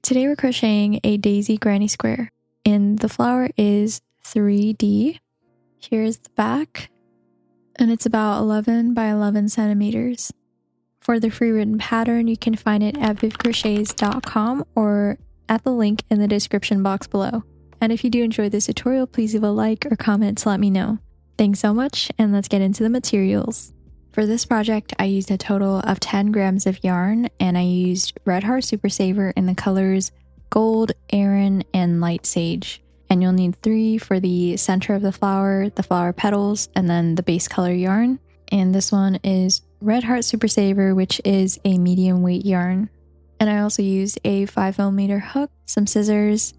Today we're crocheting a daisy granny square, and the flower is 3D. Here's the back, and it's about 11 by 11 centimeters. For the free written pattern, you can find it at vivcrochets.com or at the link in the description box below. And if you do enjoy this tutorial, please leave a like or comment to let me know. Thanks so much, and let's get into the materials. For this project, I used a total of 10 grams of yarn, and I used Red Heart Super Saver in the colors Gold, Aran, and Light Sage. And you'll need 3 for the center of the flower petals, and then the base color yarn. And this one is Red Heart Super Saver, which is a medium weight yarn. And I also used a 5mm hook, some scissors,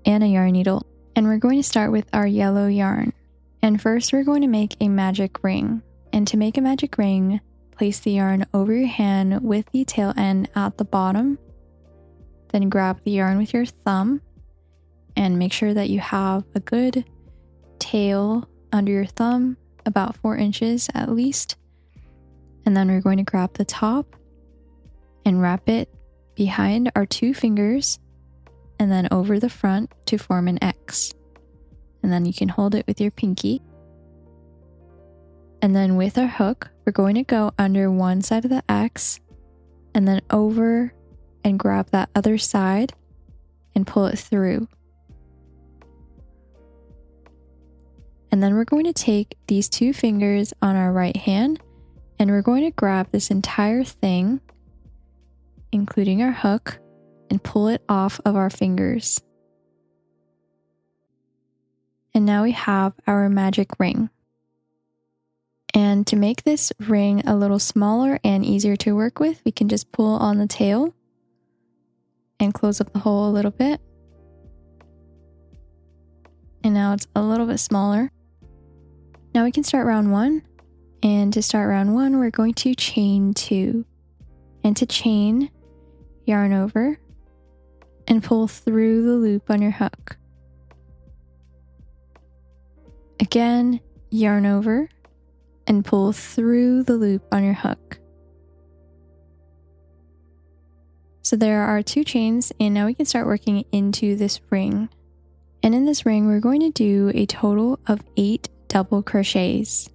and a yarn needle. And we're going to start with our yellow yarn. And first we're going to make a magic ring. And to make a magic ring, place the yarn over your hand with the tail end at the bottom. Then grab the yarn with your thumb and make sure that you have a good tail under your thumb, about 4 inches at least. And then we're going to grab the top and wrap it behind our 2 fingers and then over the front to form an X. And then you can hold it with your pinky. And then with our hook, we're going to go under one side of the X and then over and grab that other side and pull it through. And then we're going to take these 2 fingers on our right hand and we're going to grab this entire thing, including our hook, and pull it off of our fingers. And now we have our magic ring. And to make this ring a little smaller and easier to work with, we can just pull on the tail and close up the hole a little bit. And now it's a little bit smaller. Now we can start round 1. And to start round 1, we're going to chain 2. And to chain, yarn over and pull through the loop on your hook. Again, yarn over and pull through the loop on your hook. So there are 2 chains, and now we can start working into this ring. And in this ring, we're going to do a total of 8 double crochets.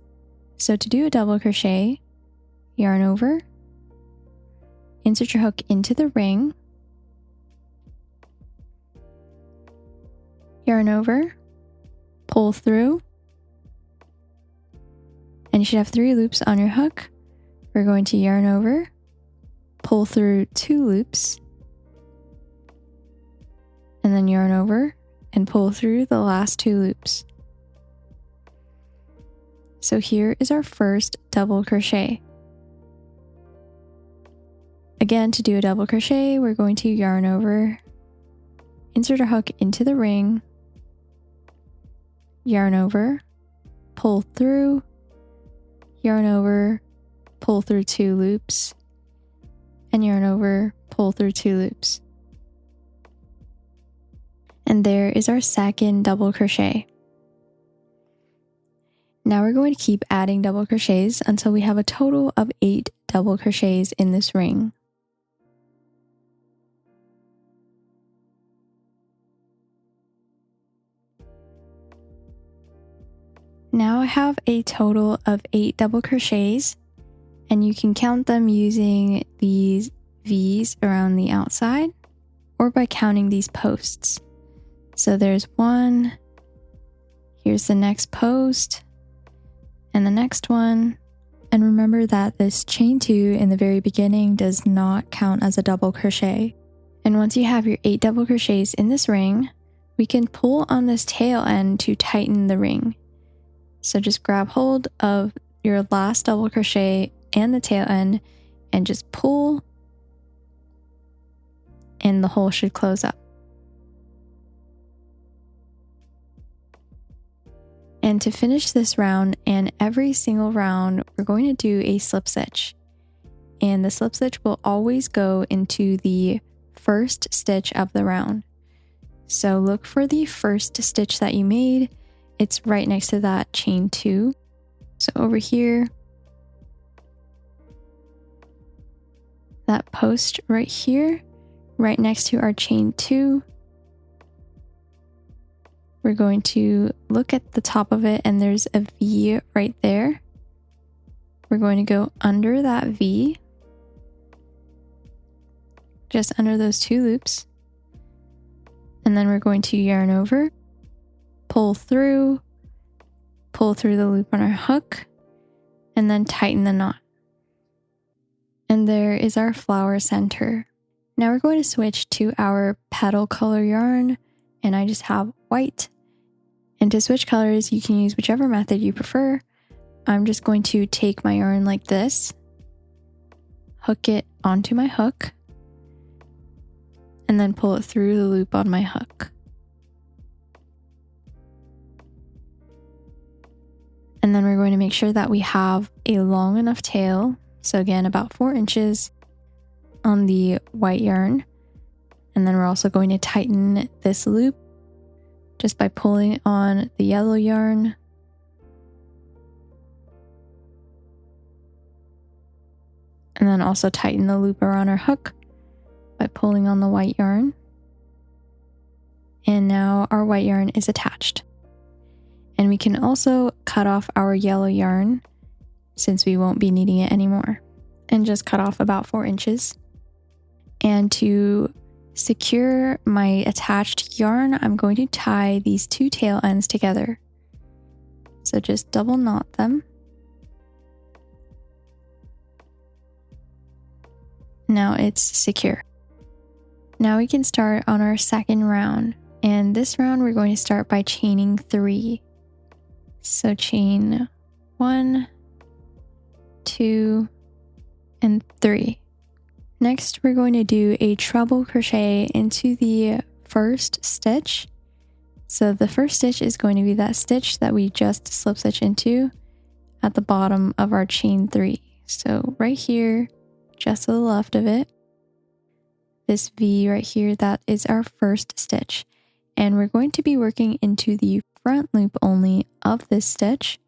So to do a double crochet, yarn over, insert your hook into the ring, yarn over, pull through, and you should have 3 loops on your hook. We're going to yarn over, pull through 2 loops, and then yarn over and pull through the last 2 loops. So here is our first double crochet. Again, to do a double crochet, we're going to yarn over, insert our hook into the ring, yarn over, pull through, yarn over, pull through 2 loops, and yarn over, pull through 2 loops. And there is our second double crochet. Now we're going to keep adding double crochets until we have a total of 8 double crochets in this ring. Now I have a total of 8 double crochets, and you can count them using these V's around the outside or by counting these posts. So there's 1, here's the next post, and the next one. And remember that this chain 2 in the very beginning does not count as a double crochet. And once you have your 8 double crochets in this ring, we can pull on this tail end to tighten the ring. So just grab hold of your last double crochet and the tail end and just pull, and the hole should close up. And to finish this round and every single round, we're going to do a slip stitch. And the slip stitch will always go into the first stitch of the round. So look for the first stitch that you made. It's right next to that chain 2. So over here, that post right here, right next to our chain 2, we're going to look at the top of it and there's a V right there. We're going to go under that V, just under those 2 loops. And then we're going to yarn over, pull through the loop on our hook, and then tighten the knot. And there is our flower center. Now we're going to switch to our petal color yarn, and I just have white. And to switch colors, you can use whichever method you prefer. I'm just going to take my yarn like this, hook it onto my hook, and then pull it through the loop on my hook. And then we're going to make sure that we have a long enough tail. So again, about 4 inches on the white yarn. And then we're also going to tighten this loop just by pulling on the yellow yarn. And then also tighten the loop around our hook by pulling on the white yarn. And now our white yarn is attached. And we can also cut off our yellow yarn since we won't be needing it anymore. And just cut off about 4 inches. And to secure my attached yarn, I'm going to tie these 2 tail ends together. So just double knot them. Now it's secure. Now we can start on our second round. And this round we're going to start by chaining 3. So chain 1, 2, and 3. Next, we're going to do a treble crochet into the first stitch. So the first stitch is going to be that stitch that we just slip stitch into at the bottom of our chain 3. So right here, just to the left of it, this V right here, that is our first stitch. And we're going to be working into the front loop only of this stitch.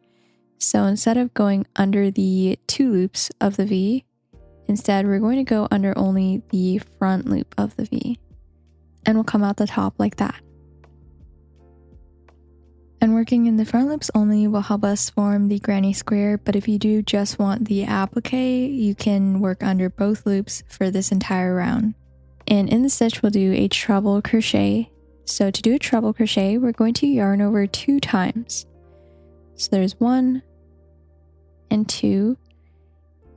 So instead of going under the 2 loops of the V, instead we're going to go under only the front loop of the V. And we'll come out the top like that. And working in the front loops only will help us form the granny square, but if you do just want the applique, you can work under both loops for this entire round. And in the stitch we'll do a treble crochet. So to do a treble crochet, we're going to yarn over 2 times. So there's 1 and 2,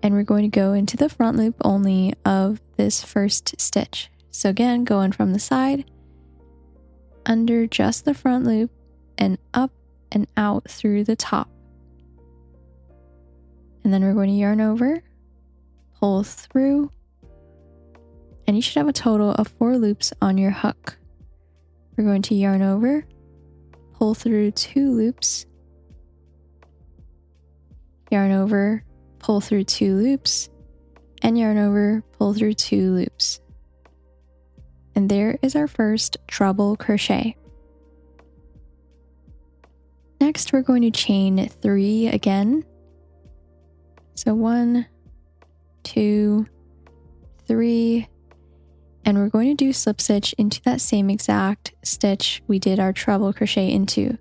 and we're going to go into the front loop only of this first stitch. So again, going from the side, under just the front loop, and up and out through the top. And then we're going to yarn over, pull through, and you should have a total of 4 loops on your hook. We're going to yarn over, pull through 2 loops, yarn over, pull through 2 loops, and yarn over, pull through 2 loops. And there is our first treble crochet. Next, we're going to chain 3 again. So 1, 2, 3, and we're going to do slip stitch into that same exact stitch we did our treble crochet into,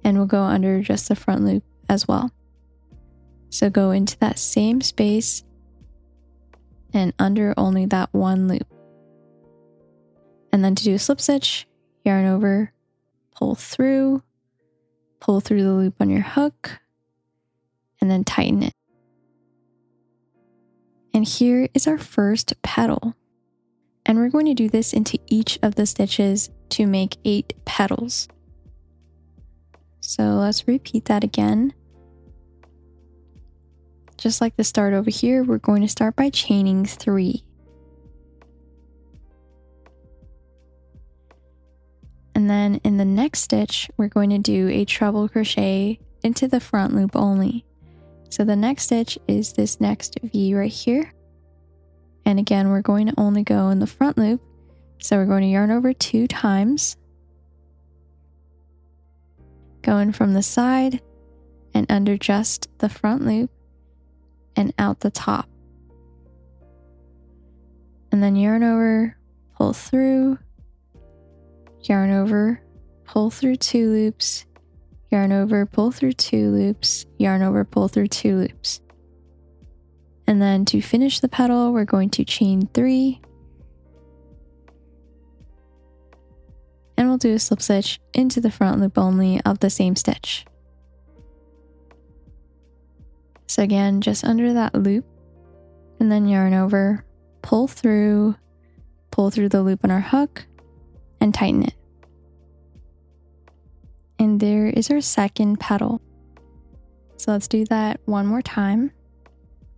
and we'll go under just the front loop as well. So go into that same space and under only that 1 loop. And then to do a slip stitch, yarn over, pull through the loop on your hook, and then tighten it. And here is our first petal. And we're going to do this into each of the stitches to make 8 petals. So let's repeat that again. Just like the start over here, we're going to start by chaining 3. And then in the next stitch, we're going to do a treble crochet into the front loop only. So the next stitch is this next V right here. And again, we're going to only go in the front loop. So we're going to yarn over 2 times, going from the side and under just the front loop and out the top. And then yarn over, pull through, yarn over, pull through 2 loops, yarn over, pull through 2 loops, yarn over, pull through 2 loops. And then to finish the petal, we're going to chain 3, and we'll do a slip stitch into the front loop only of the same stitch. So again, just under that loop, and then yarn over, pull through the loop on our hook, and tighten it. And there is our second petal. So let's do that one more time.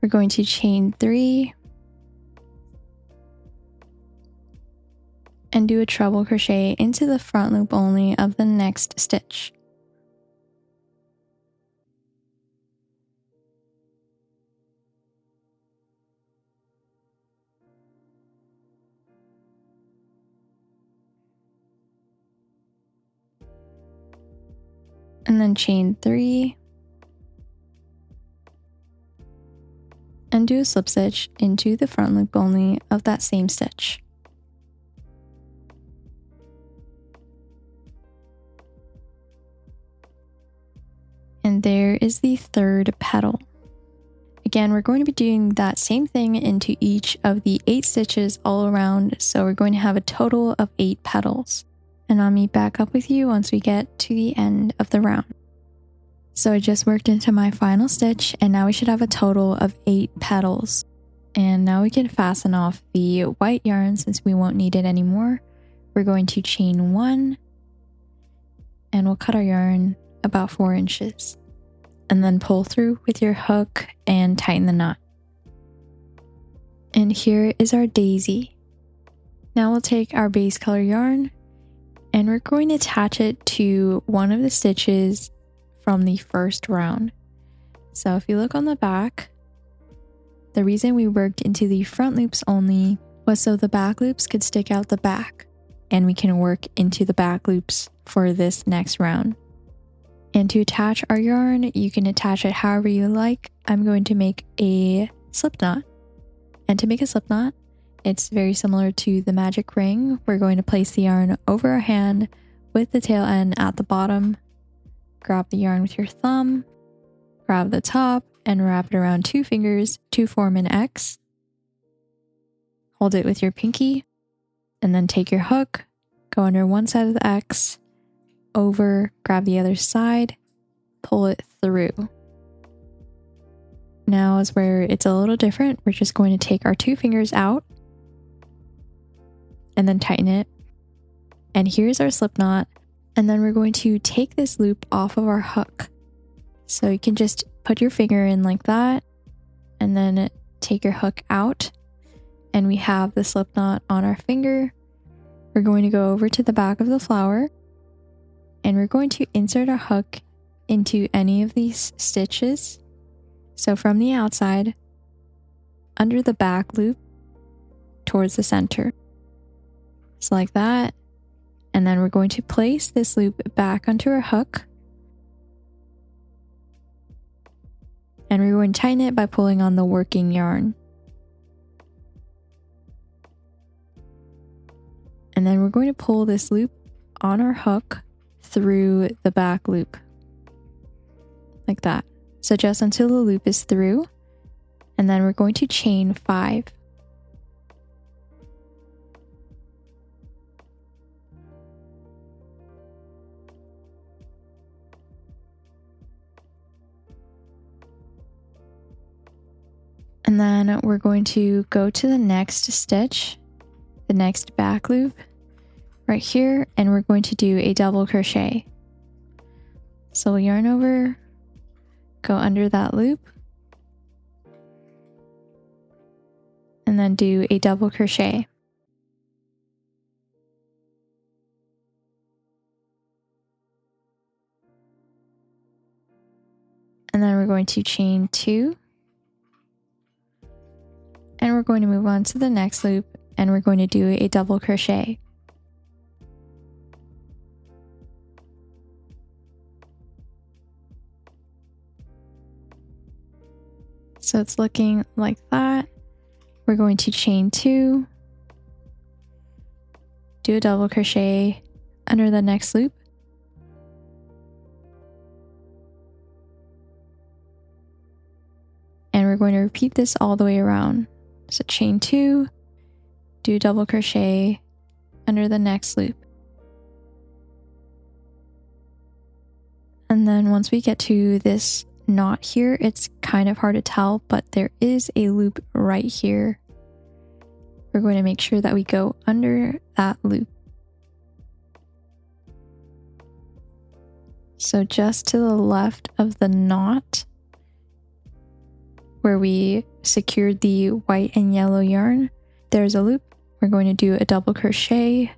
We're going to chain 3 and do a treble crochet into the front loop only of the next stitch. And then chain 3 and do a slip stitch into the front loop only of that same stitch. And there is the third petal. Again, we're going to be doing that same thing into each of the 8 stitches all around, so we're going to have a total of 8 petals. And I'll meet back up with you once we get to the end of the round. So I just worked into my final stitch, and now we should have a total of 8 petals. And now we can fasten off the white yarn since we won't need it anymore. We're going to chain 1, and we'll cut our yarn about 4 inches. And then pull through with your hook and tighten the knot. And here is our daisy. Now we'll take our base color yarn, and we're going to attach it to one of the stitches from the first round. So if you look on the back, the reason we worked into the front loops only was so the back loops could stick out the back, and we can work into the back loops for this next round. And to attach our yarn, you can attach it however you like. I'm going to make a slip knot. And to make a slip knot, it's very similar to the magic ring. We're going to place the yarn over our hand with the tail end at the bottom. Grab the yarn with your thumb, grab the top, and wrap it around 2 fingers to form an X. Hold it with your pinky, and then take your hook, go under one side of the X, over, grab the other side, pull it through. Now is where it's a little different. We're just going to take our 2 fingers out and then tighten it. And here's our slip knot. And then we're going to take this loop off of our hook. So you can just put your finger in like that and then take your hook out. And we have the slip knot on our finger. We're going to go over to the back of the flower, and we're going to insert our hook into any of these stitches. So from the outside, under the back loop, towards the center. So like that. And then we're going to place this loop back onto our hook. And we're going to tighten it by pulling on the working yarn. And then we're going to pull this loop on our hook through the back loop. Like that. So just until the loop is through. And then we're going to chain 5. And then we're going to go to the next stitch, the next back loop right here, and we're going to do a double crochet. So we'll yarn over, go under that loop, and then do a double crochet. And then we're going to chain 2. And we're going to move on to the next loop, and we're going to do a double crochet. So it's looking like that. We're going to chain 2, do a double crochet under the next loop, and we're going to repeat this all the way around. So chain 2, do a double crochet under the next loop. And then once we get to this knot here, it's kind of hard to tell, but there is a loop right here. We're going to make sure that we go under that loop. So just to the left of the knot where we secured the white and yellow yarn, there's a loop. We're going to do a double crochet,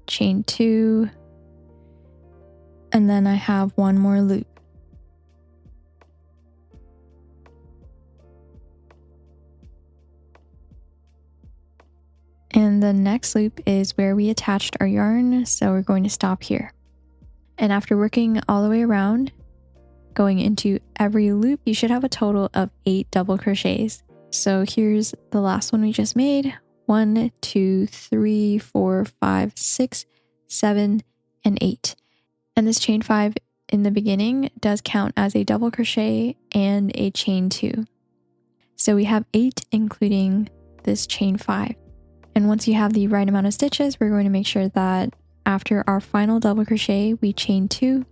chain 2, and then I have one more loop. And the next loop is where we attached our yarn, so we're going to stop here. And after working all the way around, going into every loop, you should have a total of 8 double crochets. So here's the last one we just made. 1, 2, 3, 4, 5, 6, 7, and 8. And this chain 5 in the beginning does count as a double crochet and a chain 2. So we have 8 including this chain 5. And once you have the right amount of stitches, we're going to make sure that after our final double crochet, we chain 2.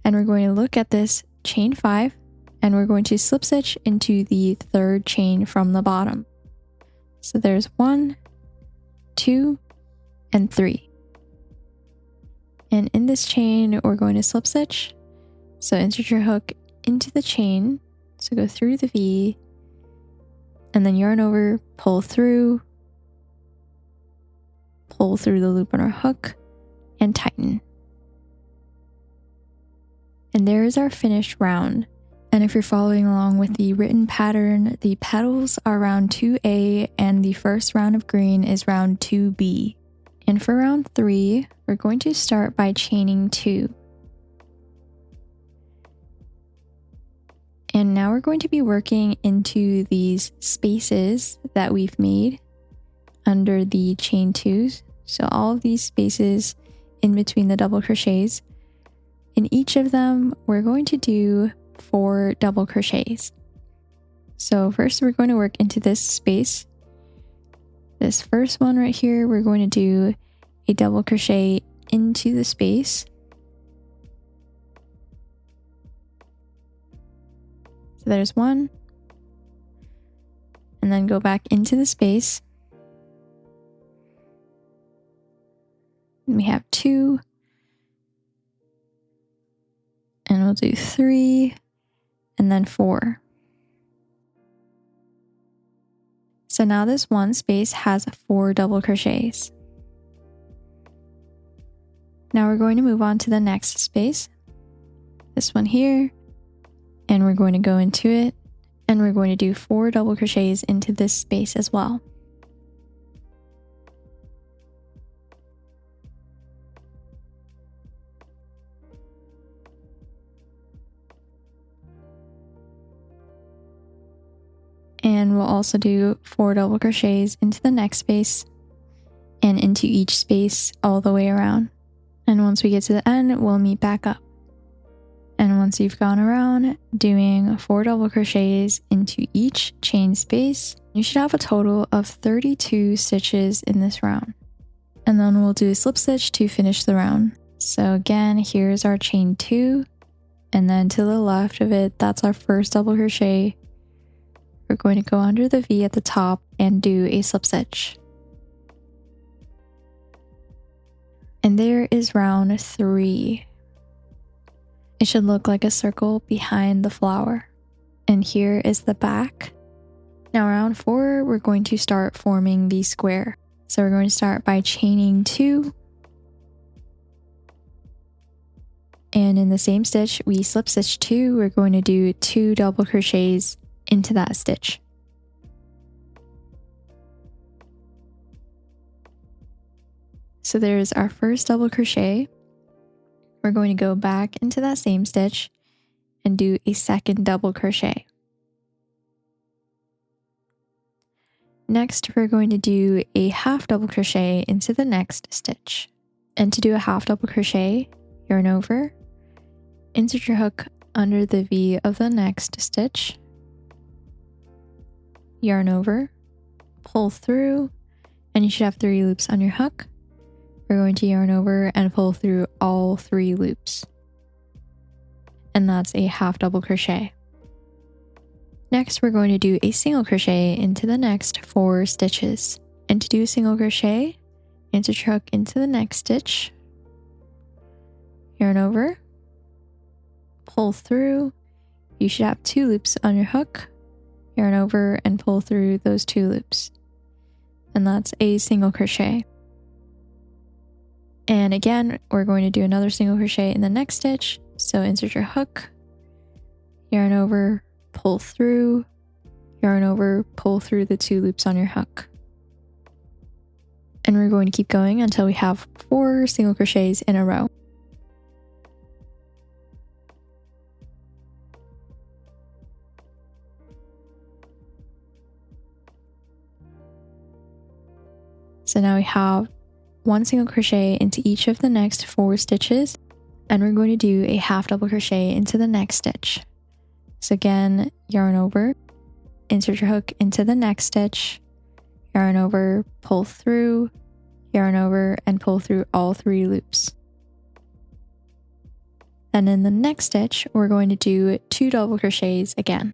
And we're going to look at this chain 5, and we're going to slip stitch into the third chain from the bottom. So there's 1, 2, and 3. And in this chain, we're going to slip stitch. So insert your hook into the chain. So go through the V, and then yarn over, pull through the loop on our hook, and tighten. And there is our finished round. And if you're following along with the written pattern, the petals are round 2A and the first round of green is round 2B. And for round 3, we're going to start by chaining 2. And now we're going to be working into these spaces that we've made under the chain 2s. So all of these spaces in between the double crochets. In each of them, we're going to do 4 double crochets. So first we're going to work into this space. This first one right here, we're going to do a double crochet into the space. So there's 1. And then go back into the space. And we have 2. And we'll do 3, and then 4. So now this one space has 4 double crochets. Now we're going to move on to the next space, this one here, and we're going to go into it, and we're going to do 4 double crochets into this space as well. And we'll also do 4 double crochets into the next space and into each space all the way around. And once we get to the end, we'll meet back up. And once you've gone around doing 4 double crochets into each chain space, you should have a total of 32 stitches in this round. And then we'll do a slip stitch to finish the round. So again, here's our chain 2, and then to the left of it, that's our first double crochet. We're going to go under the V at the top and do a slip stitch. And there is round 3. It should look like a circle behind the flower. And here is the back. Now round 4, we're going to start forming the square. So we're going to start by chaining 2. And in the same stitch, we slip stitch 2. We're going to do 2 double crochets into that stitch. So there's our first double crochet. We're going to go back into that same stitch and do a second double crochet. Next, we're going to do a half double crochet into the next stitch. And to do a half double crochet, yarn over, insert your hook under the V of the next stitch, yarn over, pull through, and you should have 3 loops on your hook. We're going to yarn over and pull through all 3 loops. And that's a half double crochet. Next, we're going to do a single crochet into the next 4 stitches. And to do a single crochet, insert your hook into the next stitch, yarn over, pull through. You should have 2 loops on your hook, yarn over and pull through those 2 loops. And that's a single crochet. And again, we're going to do another single crochet in the next stitch. So insert your hook, yarn over, pull through, yarn over, pull through the 2 loops on your hook. And we're going to keep going until we have 4 single crochets in a row. So now we have 1 single crochet into each of the next 4 stitches, and we're going to do a half double crochet into the next stitch. So again, yarn over, insert your hook into the next stitch, yarn over, pull through, yarn over, and pull through all 3 loops. Then in the next stitch, we're going to do 2 double crochets again.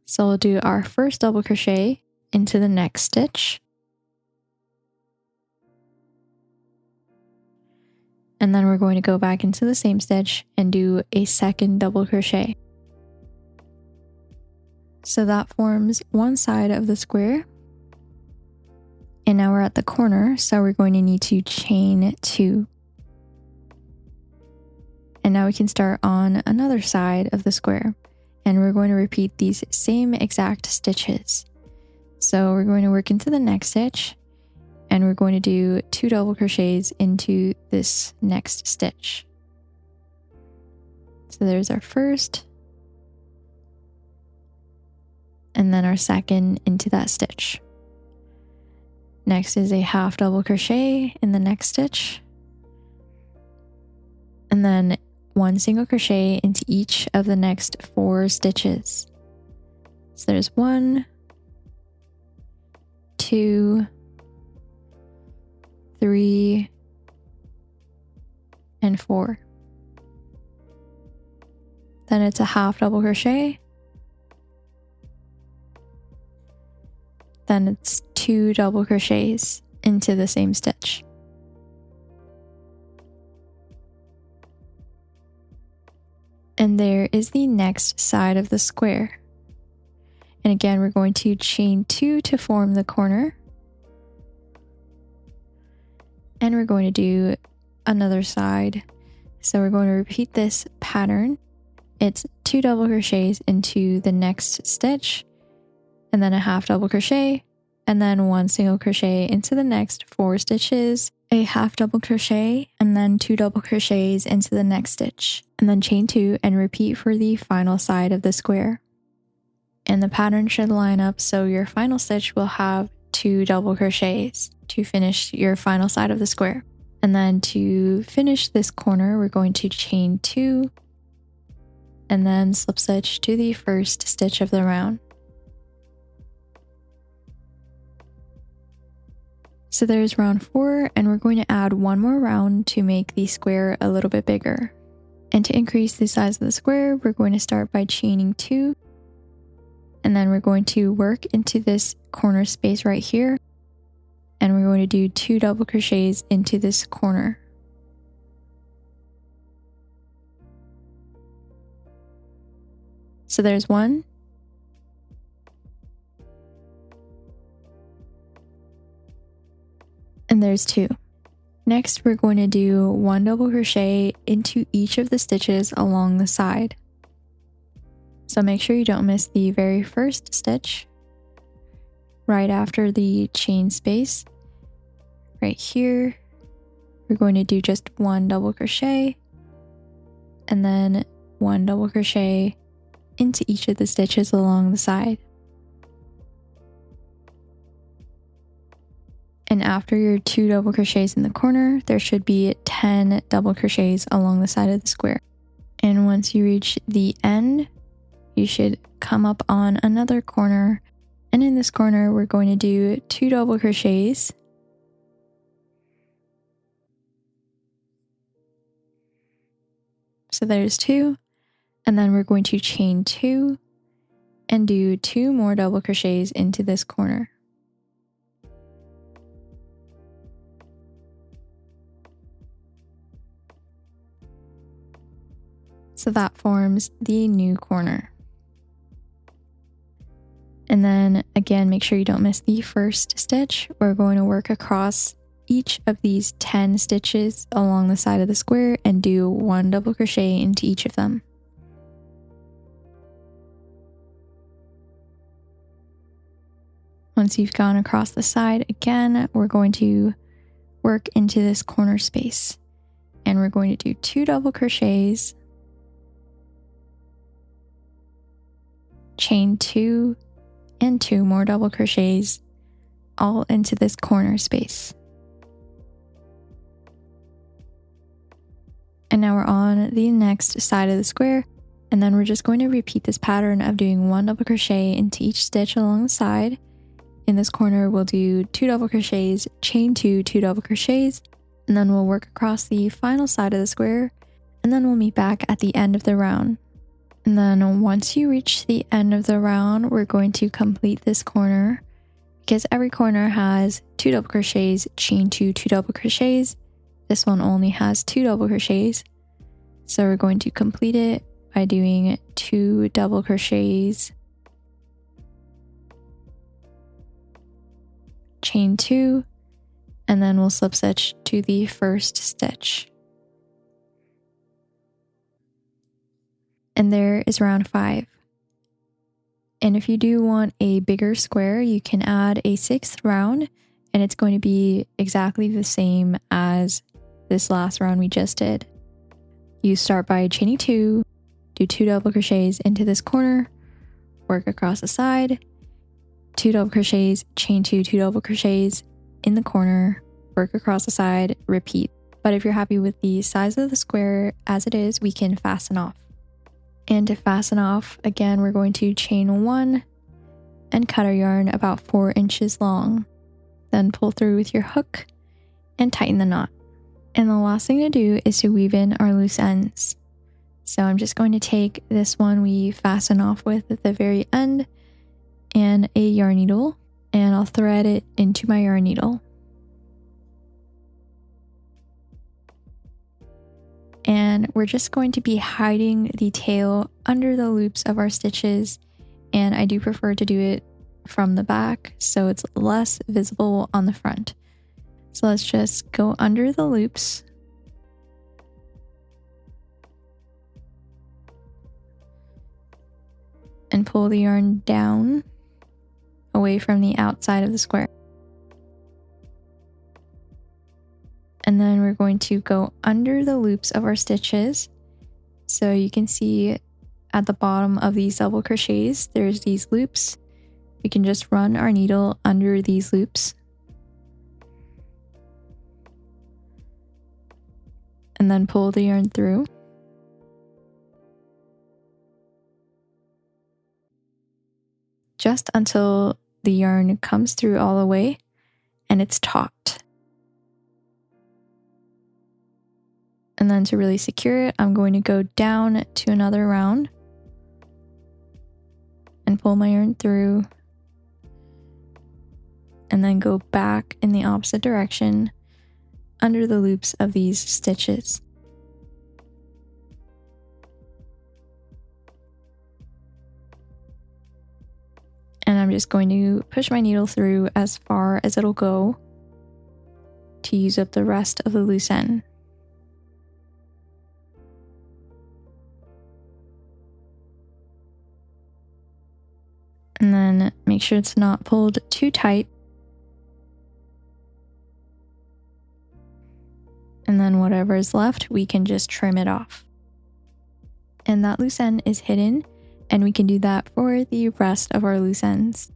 So we'll do our first double crochet into the next stitch, and then we're going to go back into the same stitch and do a second double crochet. So that forms one side of the square. And now we're at the corner, so we're going to need to chain 2. And now we can start on another side of the square. And we're going to repeat these same exact stitches. So we're going to work into the next stitch, and we're going to do 2 double crochets into this next stitch. So there's our first, and then our second into that stitch. Next is a half double crochet in the next stitch, and then 1 single crochet into each of the next 4 stitches. So there's 1, 2, 3, and 4. Then it's a half double crochet. Then it's 2 double crochets into the same stitch. And there is the next side of the square. And again, we're going to chain 2 to form the corner. And we're going to do another side. So we're going to repeat this pattern. It's 2 double crochets into the next stitch, and then a half double crochet, and then 1 single crochet into the next 4 stitches, a half double crochet, and then 2 double crochets into the next stitch, and then chain 2 and repeat for the final side of the square. And the pattern should line up so your final stitch will have 2 double crochets to finish your final side of the square. And then to finish this corner, we're going to chain 2 and then slip stitch to the first stitch of the round. So there's round 4, and we're going to add 1 more round to make the square a little bit bigger. And to increase the size of the square, we're going to start by chaining 2, and then we're going to work into this corner space right here, and we're going to do 2 double crochets into this corner. So there's 1, and there's 2. Next, we're going to do 1 double crochet into each of the stitches along the side. So make sure you don't miss the very first stitch right after the chain space. Right here, we're going to do just 1 double crochet, and then 1 double crochet into each of the stitches along the side. And after your 2 double crochets in the corner, there should be 10 double crochets along the side of the square. And once you reach the end, you should come up on another corner. And in this corner, we're going to do 2 double crochets. So there's 2. And then we're going to chain 2 and do 2 more double crochets into this corner. So that forms the new corner. And then again, make sure you don't miss the first stitch. We're going to work across each of these 10 stitches along the side of the square and do 1 double crochet into each of them. Once you've gone across the side, again, we're going to work into this corner space. And we're going to do 2 double crochets, chain 2, and 2 more double crochets all into this corner space. And now we're on the next side of the square, and then we're just going to repeat this pattern of doing 1 double crochet into each stitch along the side. In this corner, we'll do 2 double crochets, chain 2, 2 double crochets, and then we'll work across the final side of the square, and then we'll meet back at the end of the round. And then once you reach the end of the round, we're going to complete this corner because every corner has 2 double crochets, chain 2, 2 double crochets. This one only has 2 double crochets. So we're going to complete it by doing 2 double crochets, chain 2, and then we'll slip stitch to the first stitch. And there is round 5. And if you do want a bigger square, you can add a 6th round, and it's going to be exactly the same as this last round we just did. You start by chaining 2, do 2 double crochets into this corner, work across the side, 2 double crochets, chain 2, 2 double crochets in the corner, work across the side, repeat. But if you're happy with the size of the square as it is, we can fasten off. And to fasten off, again, we're going to chain 1 and cut our yarn about 4 inches long. Then pull through with your hook and tighten the knot. And the last thing to do is to weave in our loose ends. So I'm just going to take this one we fasten off with at the very end and a yarn needle, and I'll thread it into my yarn needle. And we're just going to be hiding the tail under the loops of our stitches, and I do prefer to do it from the back so it's less visible on the front. So let's just go under the loops and pull the yarn down away from the outside of the square. And then we're going to go under the loops of our stitches. So you can see at the bottom of these double crochets, there's these loops. We can just run our needle under these loops. And then pull the yarn through. Just until the yarn comes through all the way and it's taut. And then to really secure it, I'm going to go down to another round and pull my yarn through, and then go back in the opposite direction under the loops of these stitches. And I'm just going to push my needle through as far as it'll go to use up the rest of the loose end. And then make sure it's not pulled too tight. And then whatever is left, we can just trim it off. And that loose end is hidden, and we can do that for the rest of our loose ends.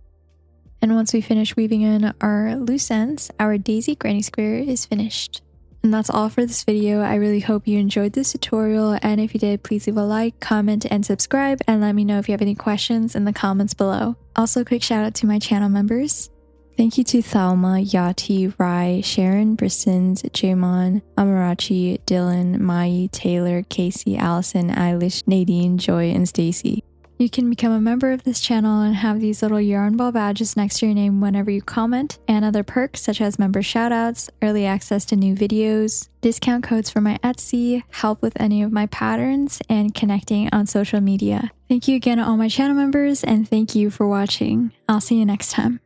And once we finish weaving in our loose ends, our daisy granny square is finished. And that's all for this video. I really hope you enjoyed this tutorial, and if you did, please leave a like, comment, and subscribe, and let me know if you have any questions in the comments below. Also, quick shout out to my channel members. Thank you to Thelma, Yati, Rai, Sharon, Bristons, Jamon, Amarachi, Dylan, Mai, Taylor, Casey, Allison, Eilish, Nadine, Joy, and Stacy. You can become a member of this channel and have these little yarn ball badges next to your name whenever you comment, and other perks such as member shoutouts, early access to new videos, discount codes for my Etsy, help with any of my patterns, and connecting on social media. Thank you again to all my channel members, and thank you for watching. I'll see you next time.